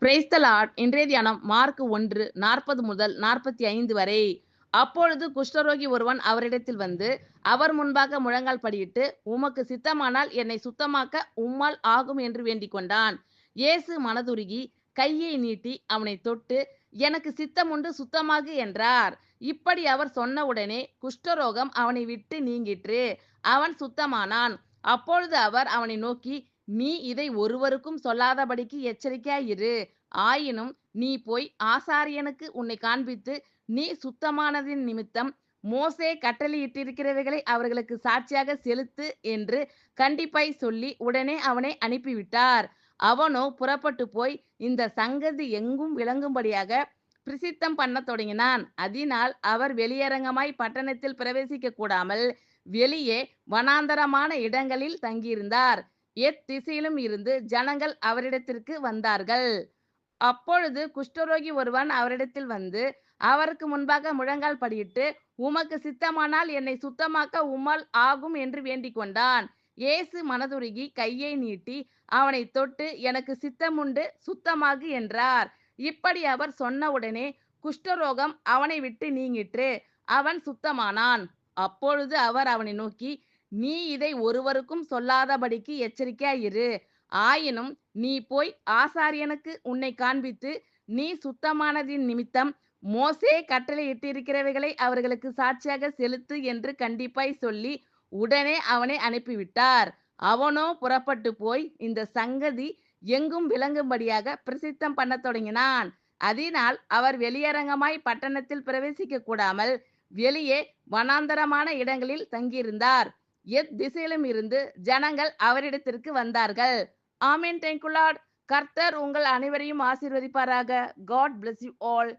Praise the Lord. இன்றைய தியானம் mark 1:40 முதல் 45 வரை. அப்பொழுது குஷ்டரோகி ஒருவன் அவரிடத்தில் வந்து அவர் முன்பாக முழங்கால் படியிட்டு, உமக்கு சித்தமானால் என்னை சுத்தமாக்க உம்மால் ஆகும் என்று வேண்டிக் கொண்டான். இயேசு மனதுருகி கையை நீட்டி அவனை தொட்டு, எனக்கு சித்தமுண்டு, சுத்தமாகு என்றார். இப்படி அவர் சொன்னவுடனே குஷ்டரோகம் அவனை விட்டு நீங்கிற்று. அவன் சுத்தமானான். அப்பொழுது அவர் அவனை நோக்கி, நீ இதை ஒருவருக்கும் சொல்லாதபடிக்கு எச்சரிக்கையாயிரு. ஆயினும் நீ போய் ஆசாரியனுக்கு உன்னை காண்பித்து, நீ சுத்தமானதின் நிமித்தம் மோசே கட்டளையிட்டிருக்கிறவைகளை அவர்களுக்கு சாட்சியாக செலுத்து என்று கண்டிப்பாய் சொல்லி உடனே அவனை அனுப்பிவிட்டார். அவனோ புறப்பட்டு போய் இந்த சங்கதி எங்கும் விளங்கும்படியாக பிரசித்தம் பண்ணத் தொடங்கினான். அதனால் அவர் வெளியரங்கமாய் பட்டணத்தில் பிரவேசிக்க கூடாமல் வெளியே வனாந்தரமான இடங்களில் தங்கியிருந்தார். எத்திசையிலும் இருந்து ஜனங்கள் அவரிடத்திற்கு வந்தார்கள். அப்பொழுது குஷ்டரோகி ஒருவன் அவரிடத்தில் வந்து அவருக்கு முன்பாக முழங்கால் படியிட்டு, உமக்கு சித்தமானால் என்னை சுத்தமாக்க உம்மால் ஆகும் என்று வேண்டிக் கொண்டான். இயேசு மனதுருகி கையை நீட்டி அவனை தொட்டு, எனக்கு சித்தமுண்டு, சுத்தமாகு என்றார். இப்படி அவர் சொன்னவுடனே குஷ்டரோகம் அவனை விட்டு நீங்கிற்று. அவன் சுத்தமானான். அப்பொழுது அவர் அவனை நோக்கி, நீ இதை ஒருவருக்கும் சொல்லாதபடிக்கு எச்சரிக்கையாயிரு. ஆயினும் நீ போய் ஆசாரியனுக்கு உன்னை காண்பித்து, நீ சுத்தமானதின் நிமித்தம் மோசே கட்டளையிட்டிருக்கிறவைகளை அவர்களுக்கு சாட்சியாக செலுத்து என்று கண்டிப்பாய் சொல்லி உடனே அவனை அனுப்பிவிட்டார். அவனோ புறப்பட்டு போய் இந்த சங்கதி எங்கும் விளங்கும்படியாக பிரசித்தம் பண்ணத் தொடங்கினான். அதனால் அவர் வெளியரங்கமாய் பட்டணத்தில் பிரவேசிக்க கூடாமல் வெளியே வனாந்தரமான இடங்களில் தங்கியிருந்தார். எத்திசையிலும் இருந்து ஜனங்கள் அவரிடத்திற்கு வந்தார்கள். ஆமென். Thank you lord. கர்த்தர் உங்கள் அனைவரையும் ஆசீர்வதிப்பாராக. God bless you all.